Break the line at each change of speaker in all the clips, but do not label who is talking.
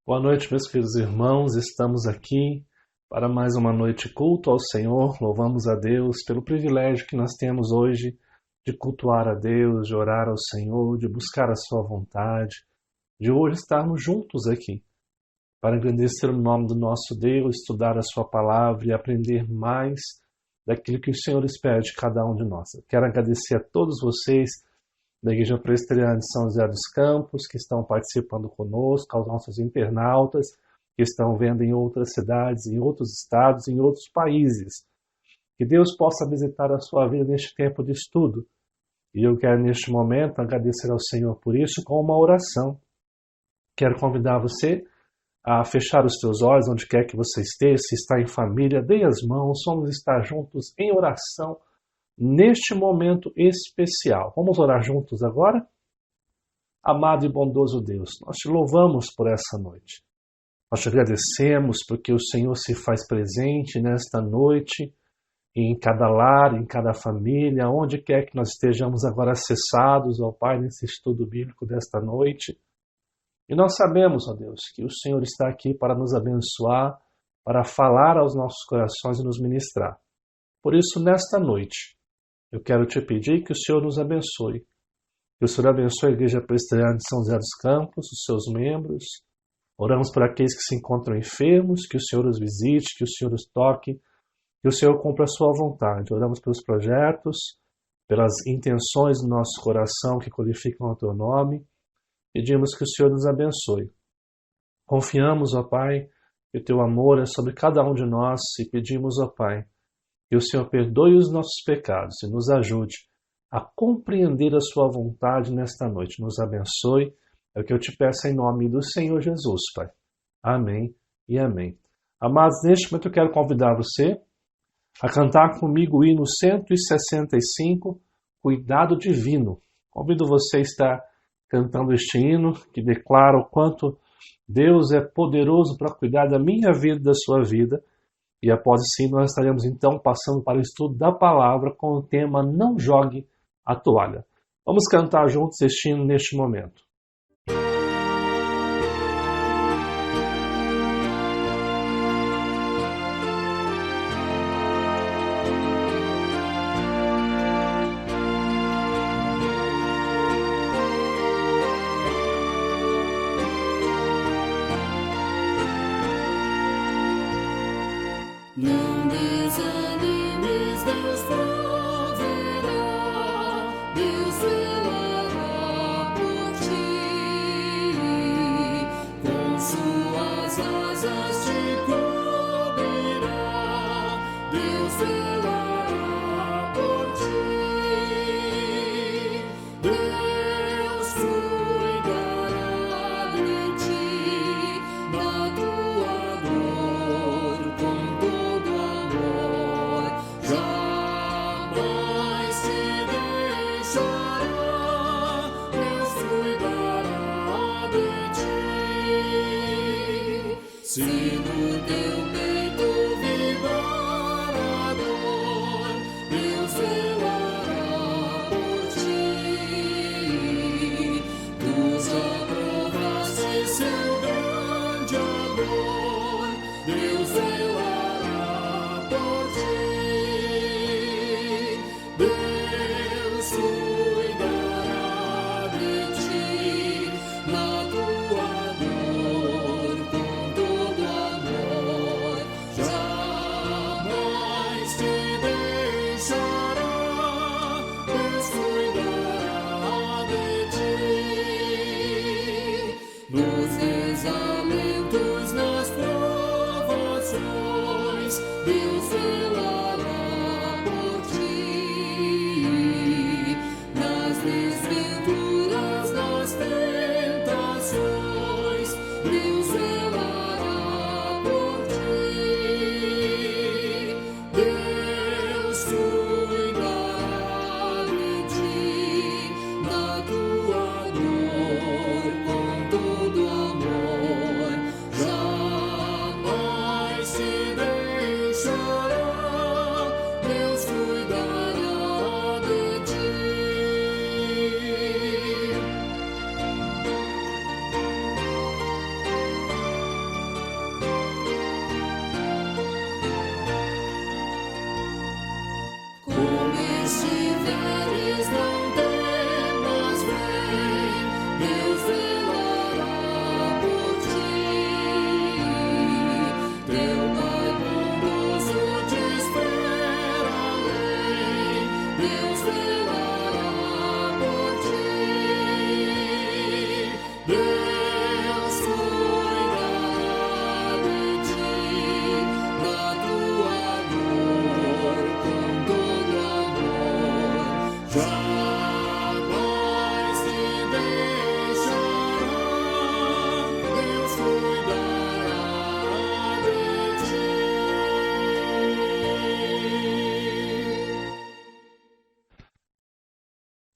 Boa noite, meus queridos irmãos. Estamos aqui para mais uma noite de culto ao Senhor. Louvamos a Deus pelo privilégio que nós temos hoje de cultuar a Deus, de orar ao Senhor, de buscar a sua vontade, de hoje estarmos juntos aqui para engrandecer o nome do nosso Deus, estudar a sua palavra e aprender mais daquilo que o Senhor espera de cada um de nós. Eu quero agradecer a todos vocês da Igreja Presbiteriana de São José dos Campos, que estão participando conosco, aos nossos internautas, que estão vendo em outras cidades, em outros estados, em outros países. Que Deus possa visitar a sua vida neste tempo de estudo. E eu quero, neste momento, agradecer ao Senhor por isso com uma oração. Quero convidar você a fechar os teus olhos, onde quer que você esteja, se está em família, dê as mãos, vamos estar juntos em oração, neste momento especial. Vamos orar juntos agora? Amado e bondoso Deus, nós te louvamos por essa noite. Nós te agradecemos porque o Senhor se faz presente nesta noite, em cada lar, em cada família, onde quer que nós estejamos agora acessados, ó Pai, nesse estudo bíblico desta noite. E nós sabemos, ó Deus, que o Senhor está aqui para nos abençoar, para falar aos nossos corações e nos ministrar. Por isso, nesta noite, eu quero te pedir que o Senhor nos abençoe. Que o Senhor abençoe a Igreja Presbiteriana de São José dos Campos, os seus membros. Oramos por aqueles que se encontram enfermos, que o Senhor os visite, que o Senhor os toque, que o Senhor cumpra a sua vontade. Oramos pelos projetos, pelas intenções do nosso coração que qualificam o teu nome. Pedimos que o Senhor nos abençoe. Confiamos, ó Pai, que o teu amor é sobre cada um de nós e pedimos, ó Pai, que o Senhor perdoe os nossos pecados e nos ajude a compreender a sua vontade nesta noite. Nos abençoe, é o que eu te peço em nome do Senhor Jesus, Pai. Amém e amém. Amados, neste momento eu quero convidar você a cantar comigo o hino 165, Cuidado Divino. Convido você a estar cantando este hino que declara o quanto Deus é poderoso para cuidar da minha vida e da sua vida. E após isso, nós estaremos então passando para o estudo da palavra com o tema Não Jogue a Toalha. Vamos cantar juntos este hino neste momento.
Não desanimes, Deus proverá, Deus velará por ti, com suas asas te cobrirá, Deus velará por ti, Deus cuidará de ti, na tua dor, com todo amor, jamais te deixará, Deus cuidará de ti. Se no teu peito vibrar a dor, Deus velará por ti. Tu já provaste seu grande amor, Deus velará por ti. Deus cuidará de ti, na tua dor, com todo amor,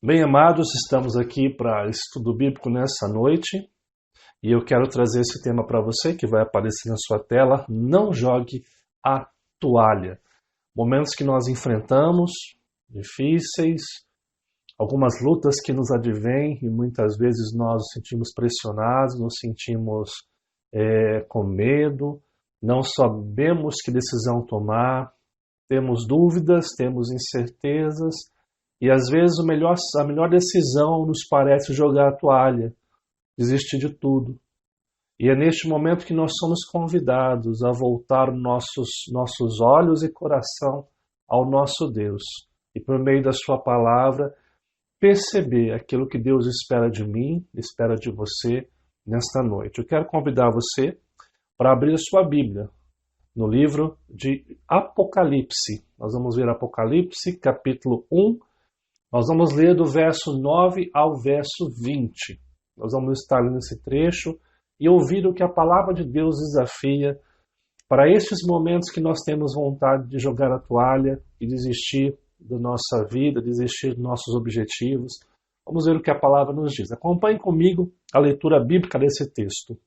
Bem, amados, estamos aqui para estudo bíblico nessa noite e eu quero trazer esse tema para você que vai aparecer na sua tela. Não jogue a toalha. Momentos que nós enfrentamos, difíceis, algumas lutas que nos advêm e muitas vezes nós nos sentimos pressionados, nos sentimos com medo, não sabemos que decisão tomar, temos dúvidas, temos incertezas e às vezes a melhor decisão nos parece jogar a toalha, desistir de tudo. E é neste momento que nós somos convidados a voltar nossos olhos e coração ao nosso Deus e por meio da sua palavra perceber aquilo que Deus espera de mim, espera de você nesta noite. Eu quero convidar você para abrir a sua Bíblia no livro de Apocalipse. Nós vamos ver Apocalipse, capítulo 1. Nós vamos ler do verso 9 ao verso 20. Nós vamos estar lendo esse trecho e ouvir o que a palavra de Deus desafia para estes momentos que nós temos vontade de jogar a toalha e desistir da nossa vida, desistir dos nossos objetivos. Vamos ver o que a palavra nos diz. Acompanhe comigo a leitura bíblica desse texto.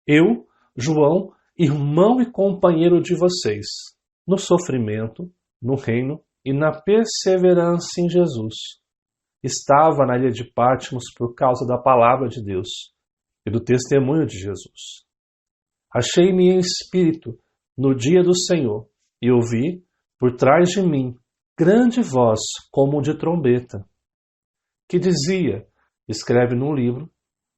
Eu, João, irmão e companheiro de vocês, no sofrimento, no reino e na perseverança em Jesus. Estava na ilha de Patmos por causa da palavra de Deus e do testemunho de Jesus. Achei-me em espírito no dia do Senhor e ouvi, por trás de mim, grande voz como de trombeta, que dizia: escreve num livro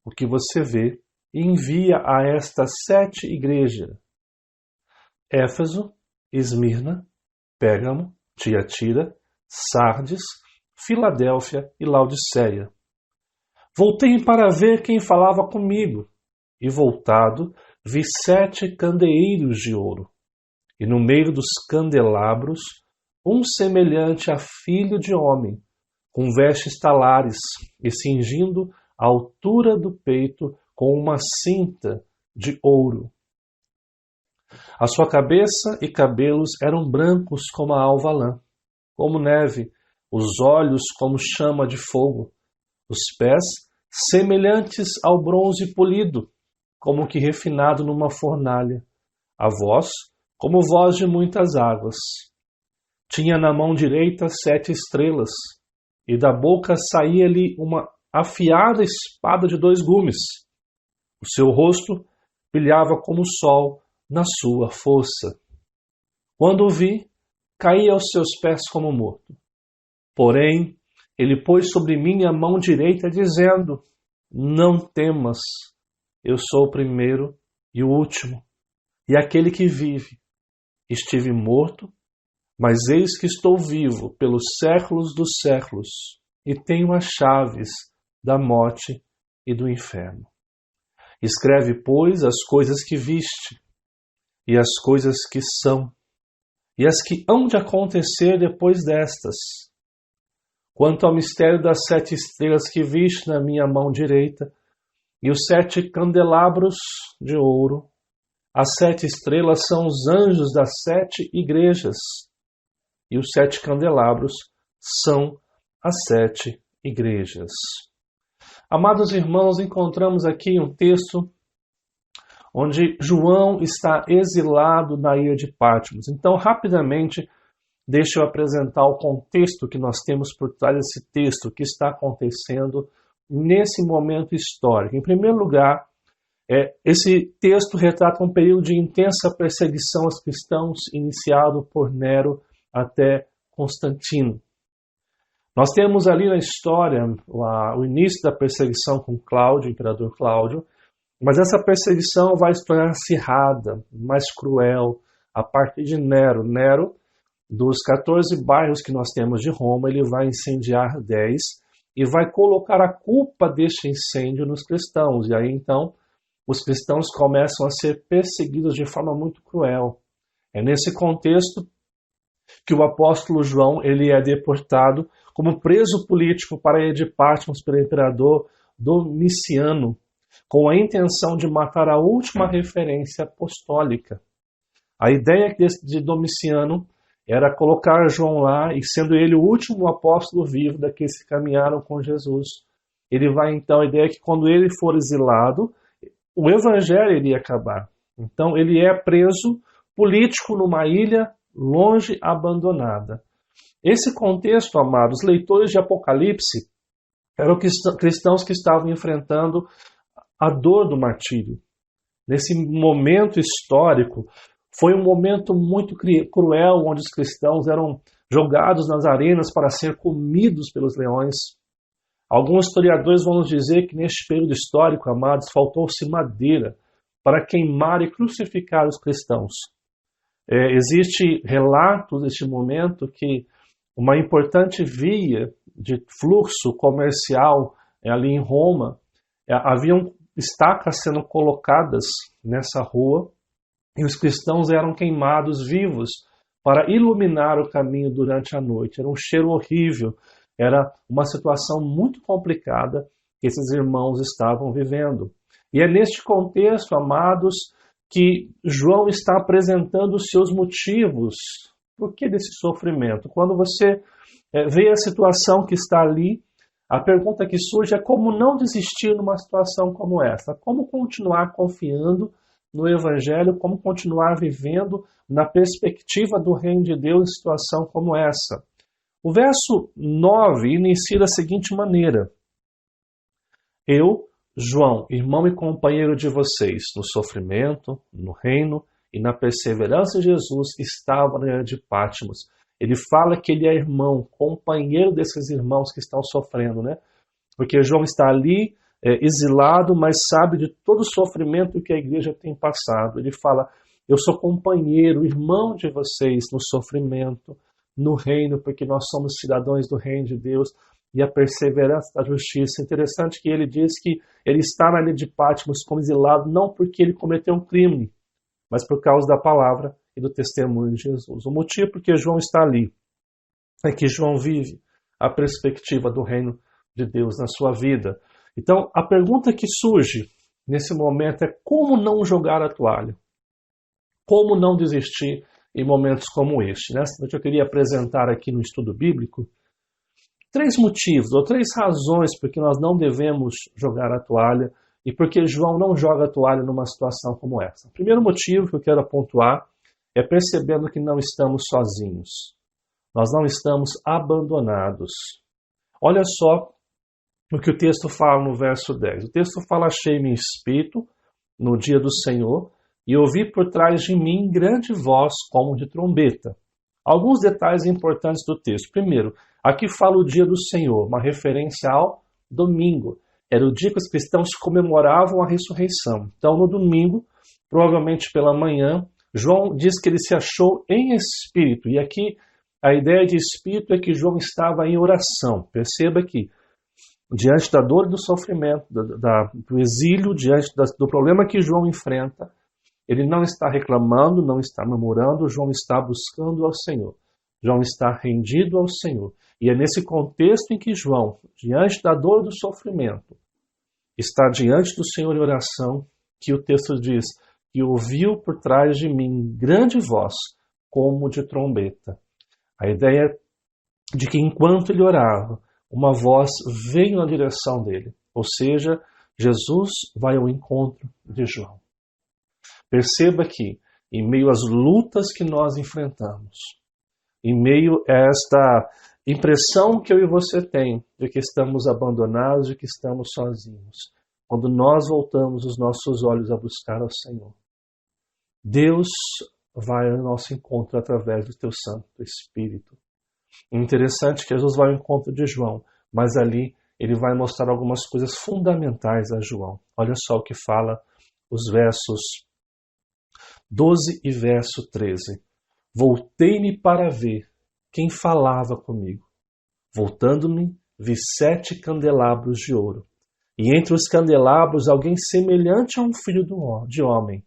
o que você vê e envia a estas 7 igrejas: Éfeso, Esmirna, Pérgamo, Tiatira, Sardes, Filadélfia e Laodiceia. Voltei para ver quem falava comigo, e voltado vi 7 candeeiros de ouro, e no meio dos candelabros um semelhante a filho de homem, com vestes talares e cingindo a altura do peito com uma cinta de ouro. A sua cabeça e cabelos eram brancos como a alva lã, como neve, os olhos como chama de fogo, os pés semelhantes ao bronze polido, como que refinado numa fornalha, a voz como voz de muitas águas. Tinha na mão direita 7 estrelas, e da boca saía-lhe uma afiada espada de 2 gumes. O seu rosto brilhava como o sol na sua força. Quando o vi, caí aos seus pés como morto. Porém, ele pôs sobre mim a mão direita, dizendo: não temas, eu sou o primeiro e o último, e aquele que vive. Estive morto, mas eis que estou vivo pelos séculos dos séculos, e tenho as chaves da morte e do inferno. Escreve, pois, as coisas que viste, e as coisas que são, e as que hão de acontecer depois destas. Quanto ao mistério das 7 estrelas que viste na minha mão direita, e os 7 candelabros de ouro, as 7 estrelas são os anjos das 7 igrejas, e os 7 candelabros são as 7 igrejas. Amados irmãos, encontramos aqui um texto onde João está exilado na ilha de Patmos. Então, rapidamente, deixa eu apresentar o contexto que nós temos por trás desse texto, que está acontecendo nesse momento histórico. Em primeiro lugar, esse texto retrata um período de intensa perseguição aos cristãos, iniciado por Nero até Constantino. Nós temos ali na história o início da perseguição com Cláudio, o imperador Cláudio, mas essa perseguição vai se tornar acirrada, mais cruel, a partir de Nero. Nero, dos 14 bairros que nós temos de Roma, ele vai incendiar 10 e vai colocar a culpa deste incêndio nos cristãos. E aí então os cristãos começam a ser perseguidos de forma muito cruel. É nesse contexto que o apóstolo João ele é deportado como preso político para a ilha de Patmos pelo imperador Domiciano, com a intenção de matar a última referência apostólica. A ideia de Domiciano era colocar João lá, e sendo ele o último apóstolo vivo daqueles que caminharam com Jesus. Ele vai então, a ideia é que quando ele for exilado, o evangelho iria acabar. Então ele é preso político numa ilha longe, abandonada. Esse contexto, amados, leitores de Apocalipse eram cristãos que estavam enfrentando a dor do martírio. Nesse momento histórico, foi um momento muito cruel, onde os cristãos eram jogados nas arenas para ser comidos pelos leões. Alguns historiadores vão nos dizer que neste período histórico, amados, faltou-se madeira para queimar e crucificar os cristãos. Existe relatos neste momento que uma importante via de fluxo comercial ali em Roma, haviam estacas sendo colocadas nessa rua e os cristãos eram queimados vivos para iluminar o caminho durante a noite. Era um cheiro horrível, era uma situação muito complicada que esses irmãos estavam vivendo. E é neste contexto, amados, que João está apresentando os seus motivos. Por que desse sofrimento? Quando você vê a situação que está ali, a pergunta que surge é como não desistir numa situação como essa? Como continuar confiando no Evangelho? Como continuar vivendo na perspectiva do reino de Deus em situação como essa? O verso 9 inicia da seguinte maneira: Eu, João, irmão e companheiro de vocês, no sofrimento, no reino e na perseverança de Jesus, estava na ilha de Patmos. Ele fala que ele é irmão, companheiro desses irmãos que estão sofrendo, né? Porque João está ali exilado, mas sabe de todo o sofrimento que a igreja tem passado. Ele fala, eu sou companheiro, irmão de vocês no sofrimento, no reino, porque nós somos cidadãos do reino de Deus, e a perseverança da justiça. Interessante que ele diz que ele está na ilha de Patmos como exilado, não porque ele cometeu um crime, mas por causa da palavra e do testemunho de Jesus. O motivo por que João está ali é que João vive a perspectiva do reino de Deus na sua vida. Então, a pergunta que surge nesse momento é como não jogar a toalha? Como não desistir em momentos como este? Nessa noite eu queria apresentar aqui no estudo bíblico 3 motivos ou 3 razões por que nós não devemos jogar a toalha e por que João não joga a toalha numa situação como essa. O primeiro motivo que eu quero pontuar é percebendo que não estamos sozinhos. Nós não estamos abandonados. Olha só o que o texto fala no verso 10. O texto fala, achei-me em espírito no dia do Senhor e ouvi por trás de mim grande voz como de trombeta. Alguns detalhes importantes do texto. Primeiro, aqui fala o dia do Senhor, uma referência ao domingo. Era o dia que os cristãos comemoravam a ressurreição. Então, no domingo, provavelmente pela manhã, João diz que ele se achou em espírito. E aqui a ideia de espírito é que João estava em oração. Perceba que, diante da dor e do sofrimento, do exílio, diante do problema que João enfrenta, ele não está reclamando, não está murmurando, João está buscando ao Senhor. João está rendido ao Senhor. E é nesse contexto em que João, diante da dor e do sofrimento, está diante do Senhor em oração, que o texto diz que ouviu por trás de mim grande voz, como de trombeta. A ideia de que enquanto ele orava, uma voz veio na direção dele. Ou seja, Jesus vai ao encontro de João. Perceba que, em meio às lutas que nós enfrentamos, em meio a esta impressão que eu e você tem de que estamos abandonados, de que estamos sozinhos, quando nós voltamos os nossos olhos a buscar ao Senhor, Deus vai ao nosso encontro através do teu Santo Espírito. Interessante que Jesus vai ao encontro de João, mas ali ele vai mostrar algumas coisas fundamentais a João. Olha só o que fala os versos 12 e verso 13. Voltei-me para ver quem falava comigo. Voltando-me, vi 7 candelabros de ouro. E entre os candelabros alguém semelhante a um filho de homem,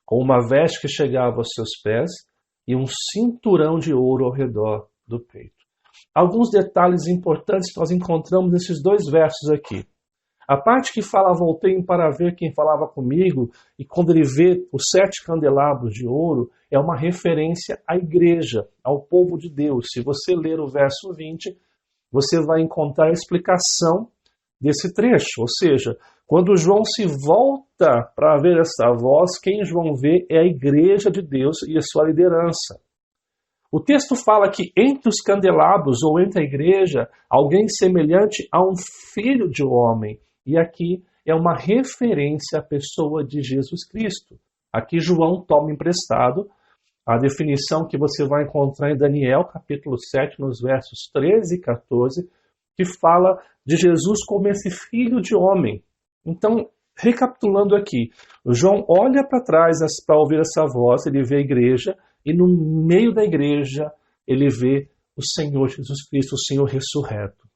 com uma veste que chegava aos seus pés e um cinturão de ouro ao redor do peito. Alguns detalhes importantes que nós encontramos nesses 2 versos aqui. A parte que fala, voltei para ver quem falava comigo, e quando ele vê os 7 candelabros de ouro, é uma referência à igreja, ao povo de Deus. Se você ler o verso 20, você vai encontrar a explicação desse trecho. Ou seja, quando João se volta para ver essa voz, quem João vê é a igreja de Deus e a sua liderança. O texto fala que entre os candelabros ou entre a igreja, alguém semelhante a um filho de homem. E aqui é uma referência à pessoa de Jesus Cristo. Aqui João toma emprestado a definição que você vai encontrar em Daniel, capítulo 7, nos versos 13 e 14, que fala de Jesus como esse filho de homem. Então, recapitulando aqui, João olha para trás para ouvir essa voz, ele vê a igreja, e no meio da igreja ele vê o Senhor Jesus Cristo, o Senhor ressurreto.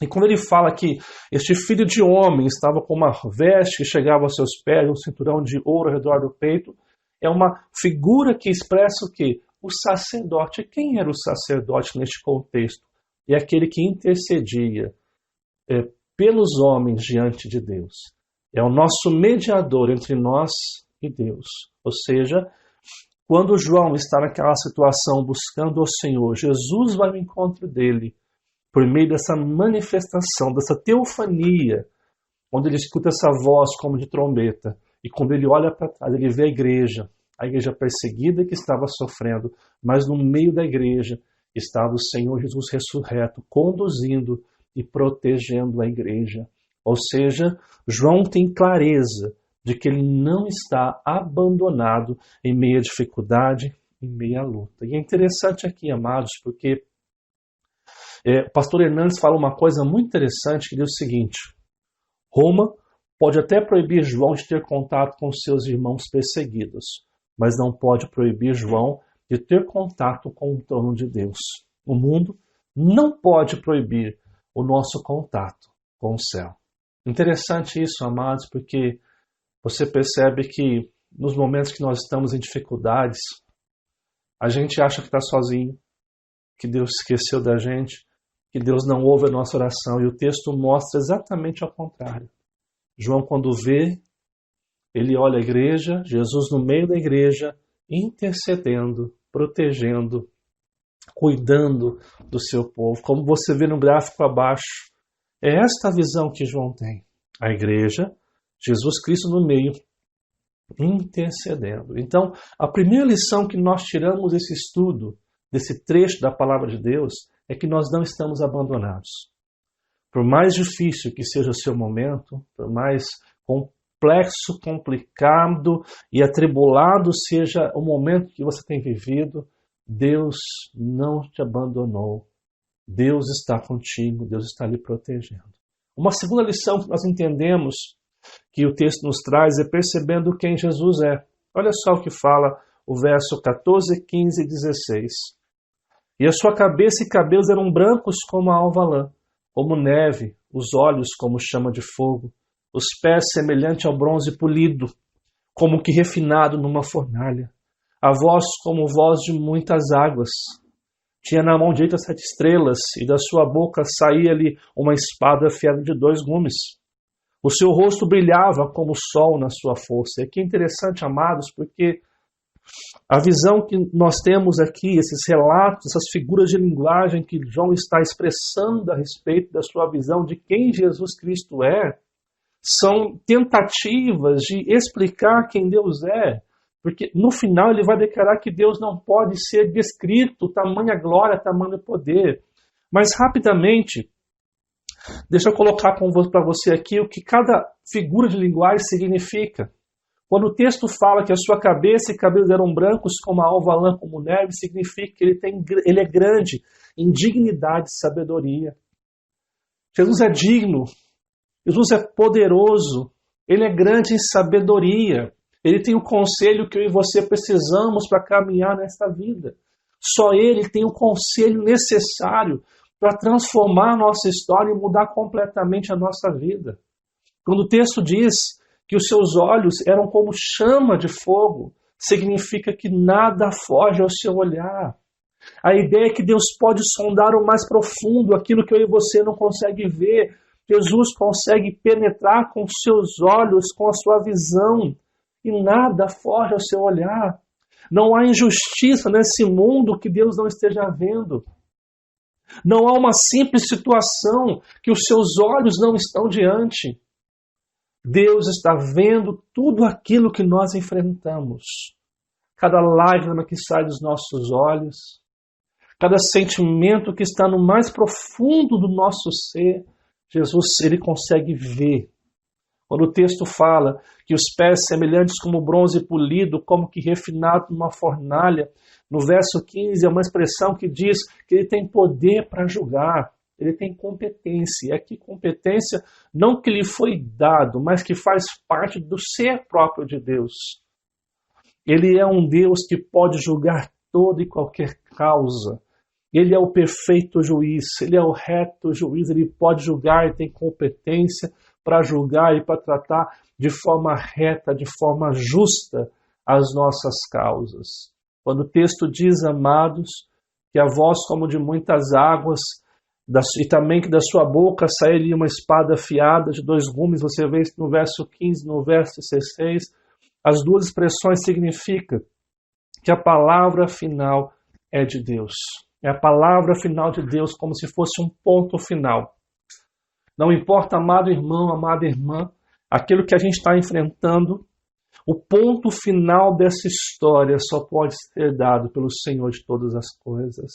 E quando ele fala que este filho de homem estava com uma veste que chegava aos seus pés, um cinturão de ouro ao redor do peito, é uma figura que expressa o quê? O sacerdote. Quem era o sacerdote neste contexto? É aquele que intercedia pelos homens diante de Deus. É o nosso mediador entre nós e Deus. Ou seja, quando João está naquela situação buscando o Senhor, Jesus vai ao encontro dele por meio dessa manifestação, dessa teofania, onde ele escuta essa voz como de trombeta. E quando ele olha para trás, ele vê a igreja perseguida que estava sofrendo, mas no meio da igreja estava o Senhor Jesus ressurreto, conduzindo e protegendo a igreja. Ou seja, João tem clareza de que ele não está abandonado em meio à dificuldade, em meio à luta. E é interessante aqui, amados, porque o pastor Hernandes fala uma coisa muito interessante, que diz o seguinte: Roma pode até proibir João de ter contato com seus irmãos perseguidos, mas não pode proibir João de ter contato com o trono de Deus. O mundo não pode proibir o nosso contato com o céu. Interessante isso, amados, porque você percebe que nos momentos que nós estamos em dificuldades, a gente acha que está sozinho, que Deus esqueceu da gente, que Deus não ouve a nossa oração, e o texto mostra exatamente ao contrário. João, quando vê, ele olha a igreja, Jesus no meio da igreja, intercedendo, protegendo, cuidando do seu povo. Como você vê no gráfico abaixo, é esta a visão que João tem. A igreja, Jesus Cristo no meio, intercedendo. Então, a primeira lição que nós tiramos desse estudo, desse trecho da palavra de Deus, é que nós não estamos abandonados. Por mais difícil que seja o seu momento, por mais complexo, complicado e atribulado seja o momento que você tem vivido, Deus não te abandonou. Deus está contigo, Deus está lhe protegendo. Uma segunda lição que nós entendemos que o texto nos traz é percebendo quem Jesus é. Olha só o que fala o verso 14, 15 e 16. E a sua cabeça e cabelos eram brancos como a alva lã, como neve, os olhos como chama de fogo, os pés semelhante ao bronze polido, como que refinado numa fornalha, a voz como voz de muitas águas. Tinha na mão direita 7 estrelas, e da sua boca saía-lhe uma espada afiada de 2 gumes. O seu rosto brilhava como o sol na sua força. E aqui é interessante, amados, porque a visão que nós temos aqui, esses relatos, essas figuras de linguagem que João está expressando a respeito da sua visão de quem Jesus Cristo é, são tentativas de explicar quem Deus é. Porque no final ele vai declarar que Deus não pode ser descrito, tamanha glória, tamanho poder. Mas rapidamente, deixa eu colocar para você aqui o que cada figura de linguagem significa. Quando o texto fala que a sua cabeça e cabelos eram brancos como a alva lã, como neve, significa que ele é grande em dignidade e sabedoria. Jesus é digno, Jesus é poderoso, ele é grande em sabedoria. Ele tem o conselho que eu e você precisamos para caminhar nesta vida. Só ele tem o conselho necessário para transformar a nossa história e mudar completamente a nossa vida. Quando o texto diz que os seus olhos eram como chama de fogo, significa que nada foge ao seu olhar. A ideia é que Deus pode sondar o mais profundo, aquilo que eu e você não consegue ver. Jesus consegue penetrar com seus olhos, com a sua visão, e nada foge ao seu olhar. Não há injustiça nesse mundo que Deus não esteja vendo. Não há uma simples situação que os seus olhos não estão diante. Deus está vendo tudo aquilo que nós enfrentamos. Cada lágrima que sai dos nossos olhos, cada sentimento que está no mais profundo do nosso ser, Jesus, ele consegue ver. Quando o texto fala que os pés semelhantes como bronze polido, como que refinado numa fornalha, no verso 15 é uma expressão que diz que ele tem poder para julgar, ele tem competência. E aqui competência não que lhe foi dado, mas que faz parte do ser próprio de Deus. Ele é um Deus que pode julgar toda e qualquer causa. Ele é o perfeito juiz, ele é o reto juiz, ele pode julgar e tem competência para julgar e para tratar de forma reta, de forma justa as nossas causas. Quando o texto diz, amados, que a voz como de muitas águas, e também que da sua boca sairia uma espada afiada de 2 gumes, você vê isso no verso 15, no verso 16, as duas expressões significam que a palavra final é de Deus. É a palavra final de Deus, como se fosse um ponto final. Não importa, amado irmão, amada irmã, aquilo que a gente está enfrentando, o ponto final dessa história só pode ser dado pelo Senhor de todas as coisas.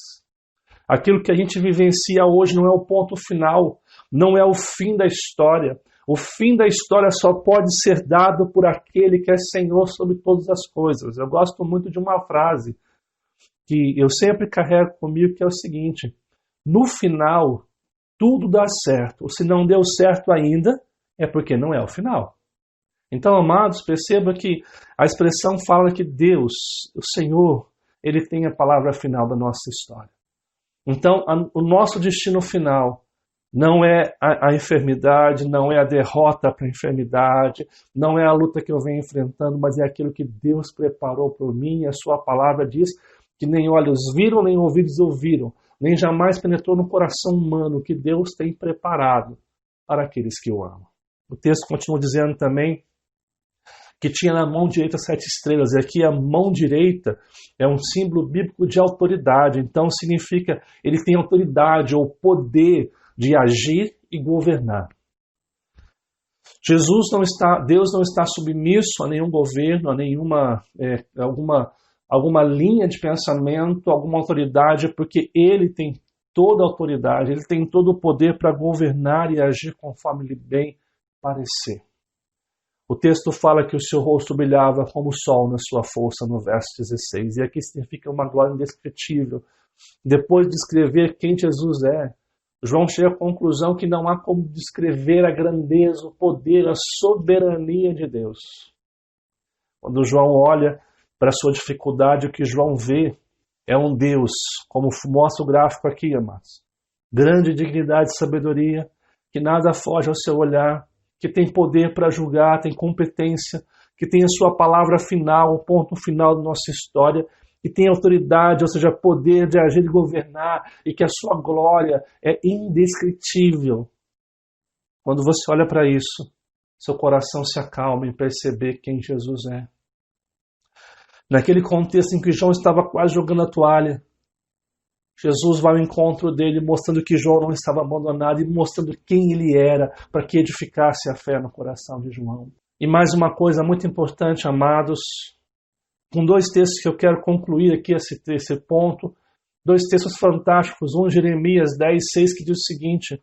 Aquilo que a gente vivencia hoje não é o ponto final, não é o fim da história. O fim da história só pode ser dado por aquele que é Senhor sobre todas as coisas. Eu gosto muito de uma frase que eu sempre carrego comigo, que é o seguinte: no final, tudo dá certo. Se não deu certo ainda, é porque não é o final. Então, amados, perceba que a expressão fala que Deus, o Senhor, ele tem a palavra final da nossa história. Então, o nosso destino final não é a enfermidade, não é a derrota para a enfermidade, não é a luta que eu venho enfrentando, mas é aquilo que Deus preparou por mim. A sua palavra diz que nem olhos viram, nem ouvidos ouviram, nem jamais penetrou no coração humano que Deus tem preparado para aqueles que o amam. O texto continua dizendo também que tinha na mão direita 7 estrelas, e aqui a mão direita é um símbolo bíblico de autoridade, então significa ele tem autoridade ou poder de agir e governar. Deus não está submisso a nenhum governo, a nenhuma alguma linha de pensamento, alguma autoridade, porque ele tem toda a autoridade, ele tem todo o poder para governar e agir conforme lhe bem parecer. O texto fala que o seu rosto brilhava como o sol na sua força, no verso 16, e aqui significa uma glória indescritível. Depois de descrever quem Jesus é, João chega à conclusão que não há como descrever a grandeza, o poder, a soberania de Deus. Quando João olha para a sua dificuldade, o que João vê é um Deus, como mostra o gráfico aqui, amados. Grande dignidade e sabedoria, que nada foge ao seu olhar, que tem poder para julgar, tem competência, que tem a sua palavra final, o ponto final da nossa história, que tem autoridade, ou seja, poder de agir e governar, e que a sua glória é indescritível. Quando você olha para isso, seu coração se acalma em perceber quem Jesus é. Naquele contexto em que João estava quase jogando a toalha, Jesus vai ao encontro dele, mostrando que João não estava abandonado e mostrando quem ele era, para que edificasse a fé no coração de João. E mais uma coisa muito importante, amados, com 2 textos que eu quero concluir aqui esse ponto, 2 textos fantásticos, um Jeremias 10:6, que diz o seguinte: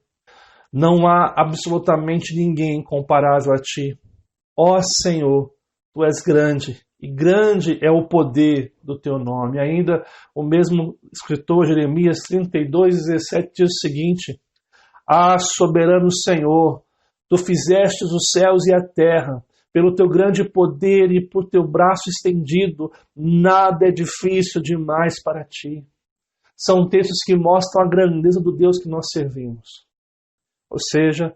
não há absolutamente ninguém comparável a ti. Ó Senhor, tu és grande, e grande é o poder do teu nome. Ainda o mesmo escritor, Jeremias 32:17, diz o seguinte: ah, soberano Senhor, tu fizestes os céus e a terra, pelo teu grande poder e por teu braço estendido, nada é difícil demais para ti. São textos que mostram a grandeza do Deus que nós servimos. Ou seja,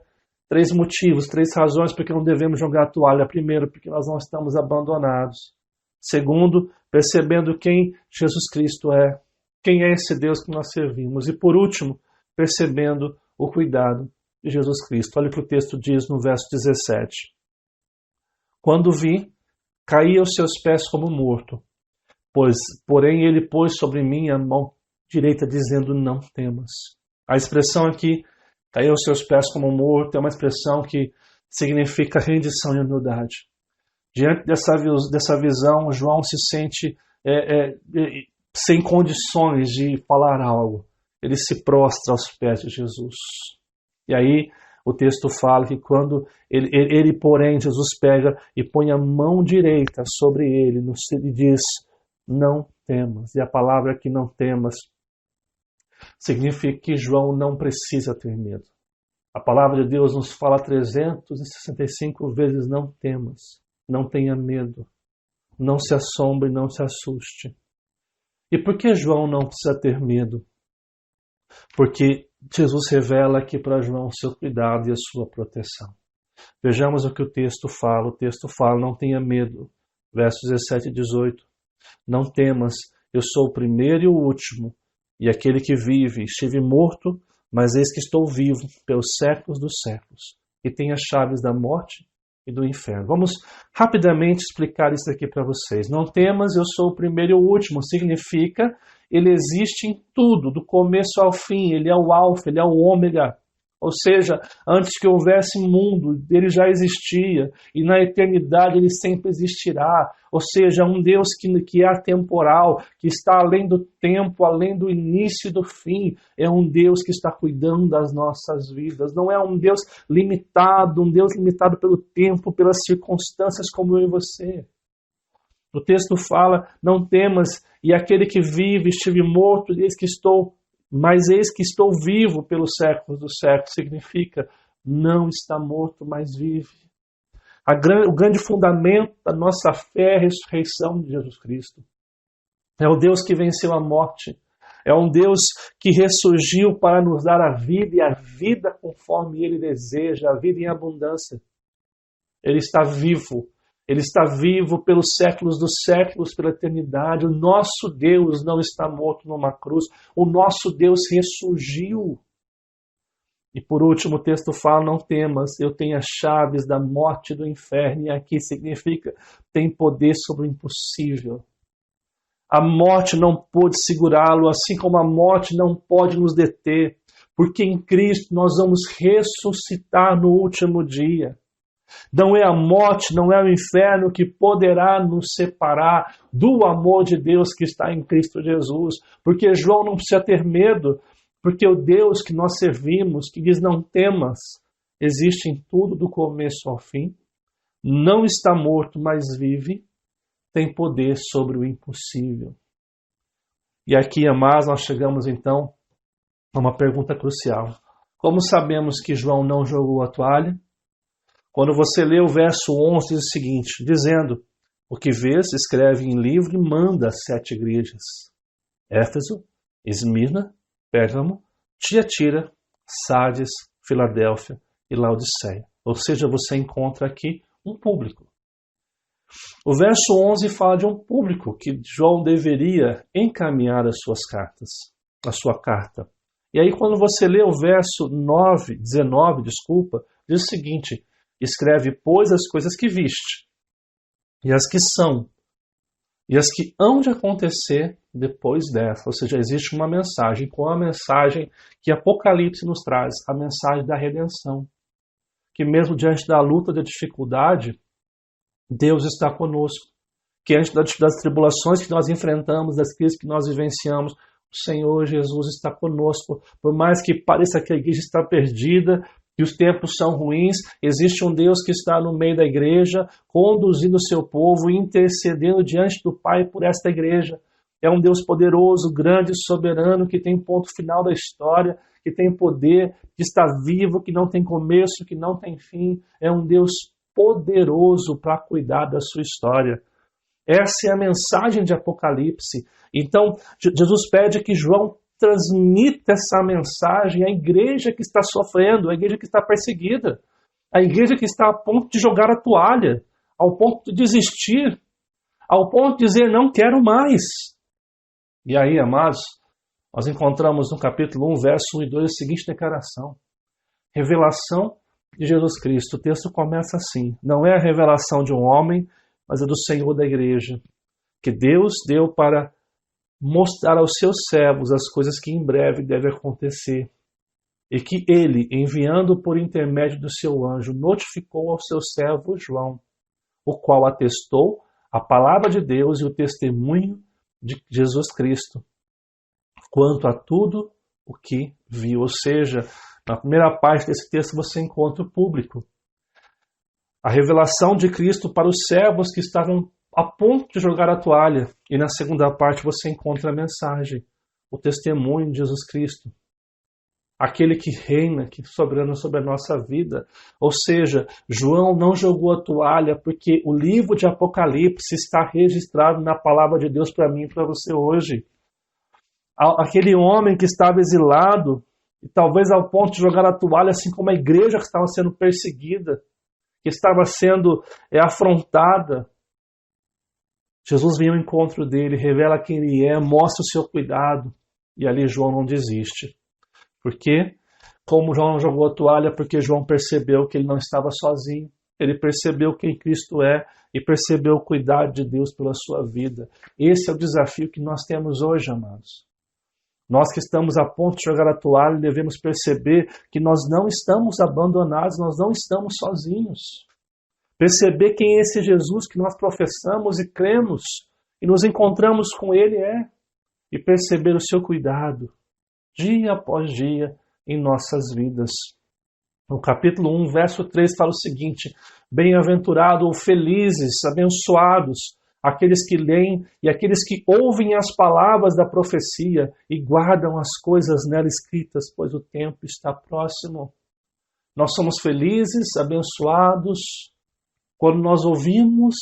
3 motivos, 3 razões porque não devemos jogar a toalha. Primeiro, porque nós não estamos abandonados. Segundo, percebendo quem Jesus Cristo é, quem é esse Deus que nós servimos. E por último, percebendo o cuidado de Jesus Cristo. Olha o que o texto diz no verso 17. Quando vi, caí aos seus pés como morto, porém ele pôs sobre mim a mão direita, dizendo, não temas. A expressão aqui, cair aos seus pés como morto, é uma expressão que significa rendição e humildade. Diante dessa visão, João se sente sem condições de falar algo. Ele se prostra aos pés de Jesus. E aí o texto fala que quando porém, Jesus pega e põe a mão direita sobre ele e diz, não temas. E a palavra aqui, não temas, significa que João não precisa ter medo. A palavra de Deus nos fala 365 vezes, não temas, não tenha medo, não se assombre, não se assuste. E por que João não precisa ter medo? Porque Jesus revela aqui para João o seu cuidado e a sua proteção. Vejamos o que o texto fala. O texto fala, não tenha medo. Versos 17 e 18. Não temas, eu sou o primeiro e o último, e aquele que vive. Estive morto, mas eis que estou vivo pelos séculos dos séculos, e tenho as chaves da morte e do inferno. Vamos rapidamente explicar isso aqui para vocês. Não temas, eu sou o primeiro e o último. Significa, ele existe em tudo, do começo ao fim. Ele é o alfa, ele é o ômega. Ou seja, antes que houvesse mundo, ele já existia. E na eternidade ele sempre existirá. Ou seja, um Deus que é atemporal, que está além do tempo, além do início e do fim. É um Deus que está cuidando das nossas vidas. Não é um Deus limitado pelo tempo, pelas circunstâncias como eu e você. O texto fala, não temas, e aquele que vive, estive morto, mas eis que estou vivo pelos séculos dos séculos. Significa, não está morto, mas vive. O grande fundamento da nossa fé é a ressurreição de Jesus Cristo. É o Deus que venceu a morte. É um Deus que ressurgiu para nos dar a vida, e a vida conforme Ele deseja, a vida em abundância. Ele está vivo. Ele está vivo pelos séculos dos séculos, pela eternidade. O nosso Deus não está morto numa cruz. O nosso Deus ressurgiu. E por último o texto fala, não temas, eu tenho as chaves da morte e do inferno. E aqui significa, tem poder sobre o impossível. A morte não pôde segurá-lo, assim como a morte não pode nos deter. Porque em Cristo nós vamos ressuscitar no último dia. Não é a morte, não é o inferno que poderá nos separar do amor de Deus que está em Cristo Jesus. Porque João não precisa ter medo, porque o Deus que nós servimos, que diz não temas, existe em tudo do começo ao fim, não está morto, mas vive, tem poder sobre o impossível. E aqui, amados, nós chegamos então a uma pergunta crucial. Como sabemos que João não jogou a toalha? Quando você lê o verso 11, diz o seguinte, dizendo, o que vês, escreve em livro e manda às 7 igrejas. Éfeso, Esmirna, Pérgamo, Tiatira, Sardes, Filadélfia e Laodiceia. Ou seja, você encontra aqui um público. O verso 11 fala de um público que João deveria encaminhar as suas cartas, a sua carta. E aí quando você lê o verso 19, diz o seguinte, escreve, pois, as coisas que viste, e as que são, e as que hão de acontecer depois dessa. Ou seja, existe uma mensagem, com a mensagem que Apocalipse nos traz, a mensagem da redenção. Que mesmo diante da luta, da dificuldade, Deus está conosco. Que diante das tribulações que nós enfrentamos, das crises que nós vivenciamos, o Senhor Jesus está conosco. Por mais que pareça que a igreja está perdida, que os tempos são ruins, existe um Deus que está no meio da igreja, conduzindo o seu povo, intercedendo diante do Pai por esta igreja. É um Deus poderoso, grande, soberano, que tem ponto final da história, que tem poder, que está vivo, que não tem começo, que não tem fim. É um Deus poderoso para cuidar da sua história. Essa é a mensagem de Apocalipse. Então, Jesus pede que João transmita essa mensagem à igreja que está sofrendo, à igreja que está perseguida, à igreja que está a ponto de jogar a toalha, ao ponto de desistir, ao ponto de dizer, não quero mais. E aí, amados, nós encontramos no capítulo 1, verso 1 e 2, a seguinte declaração. revelação de Jesus Cristo. O texto começa assim: não é a revelação de um homem, mas é do Senhor da igreja, que Deus deu para mostrar aos seus servos as coisas que em breve devem acontecer, e que ele, enviando por intermédio do seu anjo, notificou ao seu servo João, o qual atestou a palavra de Deus e o testemunho de Jesus Cristo, quanto a tudo o que viu. Ou seja, na primeira parte desse texto você encontra o público. A revelação de Cristo para os servos que estavam a ponto de jogar a toalha. E na segunda parte você encontra a mensagem, o testemunho de Jesus Cristo. Aquele que reina, que soberano sobre a nossa vida. Ou seja, João não jogou a toalha porque o livro de Apocalipse está registrado na palavra de Deus para mim e para você hoje. Aquele homem que estava exilado, e talvez ao ponto de jogar a toalha, assim como a igreja que estava sendo perseguida, que estava sendo afrontada. Jesus vem ao encontro dele, revela quem ele é, mostra o seu cuidado. E ali João não desiste. Por quê? Como João não jogou a toalha? Porque João percebeu que ele não estava sozinho. Ele percebeu quem Cristo é e percebeu o cuidado de Deus pela sua vida. Esse é o desafio que nós temos hoje, amados. Nós que estamos a ponto de jogar a toalha, devemos perceber que nós não estamos abandonados, nós não estamos sozinhos. Perceber quem é esse Jesus que nós professamos e cremos e nos encontramos com Ele e perceber o seu cuidado, dia após dia, em nossas vidas. No capítulo 1, verso 3, fala o seguinte: bem-aventurado ou felizes, abençoados, aqueles que leem e aqueles que ouvem as palavras da profecia e guardam as coisas nela escritas, pois o tempo está próximo. Nós somos felizes, abençoados, quando nós ouvimos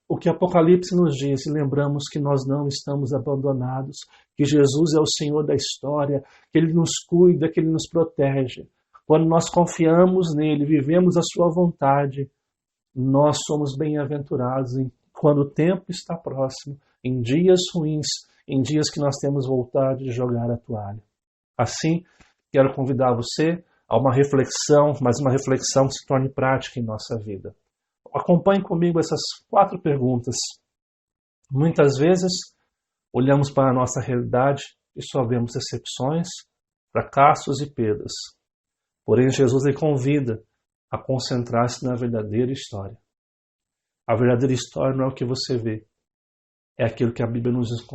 o que Apocalipse nos diz e lembramos que nós não estamos abandonados, que Jesus é o Senhor da história, que Ele nos cuida, que Ele nos protege. Quando nós confiamos nele, vivemos a sua vontade, nós somos bem-aventurados quando o tempo está próximo, em dias ruins, em dias que nós temos vontade de jogar a toalha. Assim, quero convidar você a uma reflexão, mas uma reflexão que se torne prática em nossa vida. Acompanhe comigo essas 4 perguntas. Muitas vezes, olhamos para a nossa realidade e só vemos decepções, fracassos e perdas. Porém, Jesus lhe convida a concentrar-se na verdadeira história. A verdadeira história não é o que você vê, é aquilo que a Bíblia nos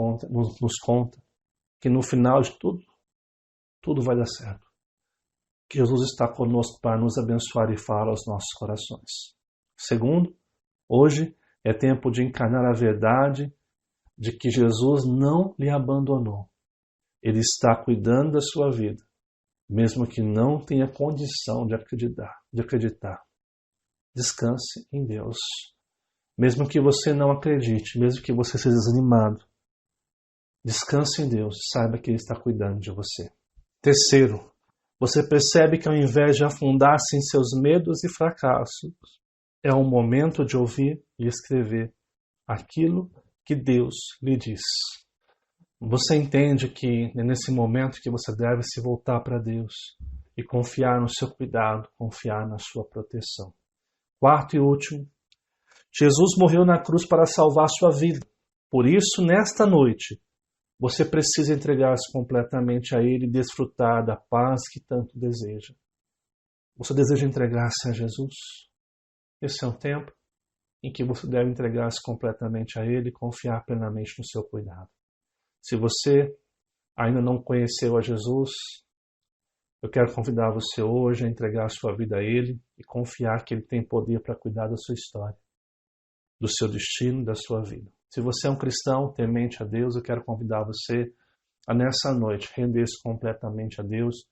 conta, que no final de tudo vai dar certo. Que Jesus está conosco para nos abençoar e falar aos nossos corações. Segundo, hoje é tempo de encarnar a verdade de que Jesus não lhe abandonou. Ele está cuidando da sua vida, mesmo que não tenha condição de acreditar. Descanse em Deus. Mesmo que você não acredite, mesmo que você seja desanimado, descanse em Deus e saiba que Ele está cuidando de você. Terceiro, você percebe que ao invés de afundar-se em seus medos e fracassos, é um momento de ouvir e escrever aquilo que Deus lhe diz. Você entende que é nesse momento que você deve se voltar para Deus e confiar no seu cuidado, confiar na sua proteção. Quarto e último, Jesus morreu na cruz para salvar sua vida. Por isso, nesta noite, você precisa entregar-se completamente a Ele e desfrutar da paz que tanto deseja. Você deseja entregar-se a Jesus? Esse é um tempo em que você deve entregar-se completamente a Ele e confiar plenamente no seu cuidado. Se você ainda não conheceu a Jesus, eu quero convidar você hoje a entregar a sua vida a Ele e confiar que Ele tem poder para cuidar da sua história, do seu destino e da sua vida. Se você é um cristão temente a Deus, eu quero convidar você a nessa noite render-se completamente a Deus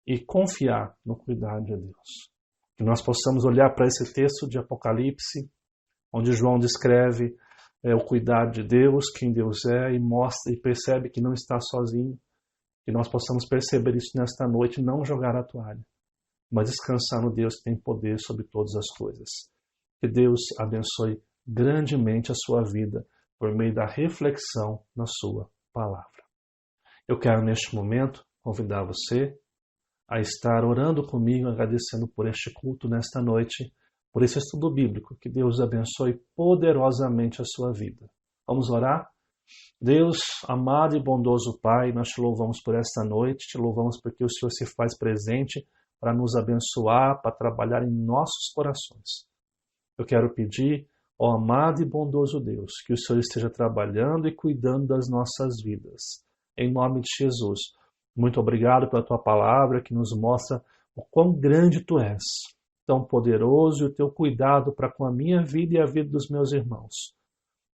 e confiar no cuidado de Deus. Que nós possamos olhar para esse texto de Apocalipse, onde João descreve o cuidado de Deus, quem Deus é, e mostra e percebe que não está sozinho. Que nós possamos perceber isso nesta noite e não jogar a toalha, mas descansar no Deus que tem poder sobre todas as coisas. Que Deus abençoe grandemente a sua vida por meio da reflexão na sua palavra. Eu quero neste momento convidar você a estar orando comigo, agradecendo por este culto nesta noite, por esse estudo bíblico. Que Deus abençoe poderosamente a sua vida. Vamos orar? Deus, amado e bondoso Pai, nós te louvamos por esta noite, te louvamos porque o Senhor se faz presente para nos abençoar, para trabalhar em nossos corações. Eu quero pedir, ó amado e bondoso Deus, que o Senhor esteja trabalhando e cuidando das nossas vidas. Em nome de Jesus. Muito obrigado pela tua palavra que nos mostra o quão grande tu és, tão poderoso, e o teu cuidado para com a minha vida e a vida dos meus irmãos.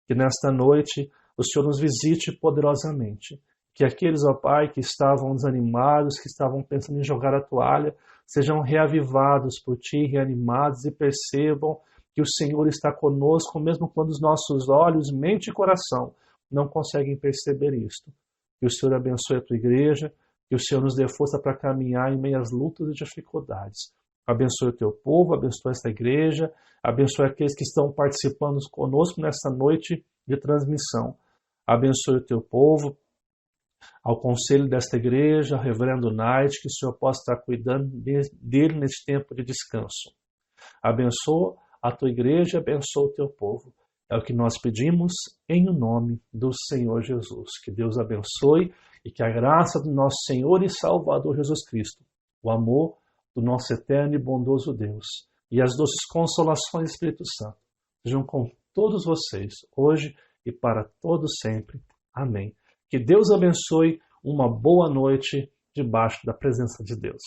Que nesta noite o Senhor nos visite poderosamente. Que aqueles, ó Pai, que estavam desanimados, que estavam pensando em jogar a toalha, sejam reavivados por Ti, reanimados e percebam que o Senhor está conosco, mesmo quando os nossos olhos, mente e coração não conseguem perceber isto. Que o Senhor abençoe a Tua igreja, que o Senhor nos dê força para caminhar em meio às lutas e dificuldades. Abençoe o Teu povo, abençoe esta igreja, abençoe aqueles que estão participando conosco nesta noite de transmissão. Abençoe o Teu povo, ao conselho desta igreja, ao reverendo Knight, que o Senhor possa estar cuidando dele neste tempo de descanso. Abençoa a Tua igreja, abençoa o Teu povo. É o que nós pedimos em o nome do Senhor Jesus. Que Deus abençoe e que a graça do nosso Senhor e Salvador Jesus Cristo, o amor do nosso eterno e bondoso Deus e as doces consolações do Espírito Santo sejam com todos vocês, hoje e para todos sempre. Amém. Que Deus abençoe, uma boa noite debaixo da presença de Deus.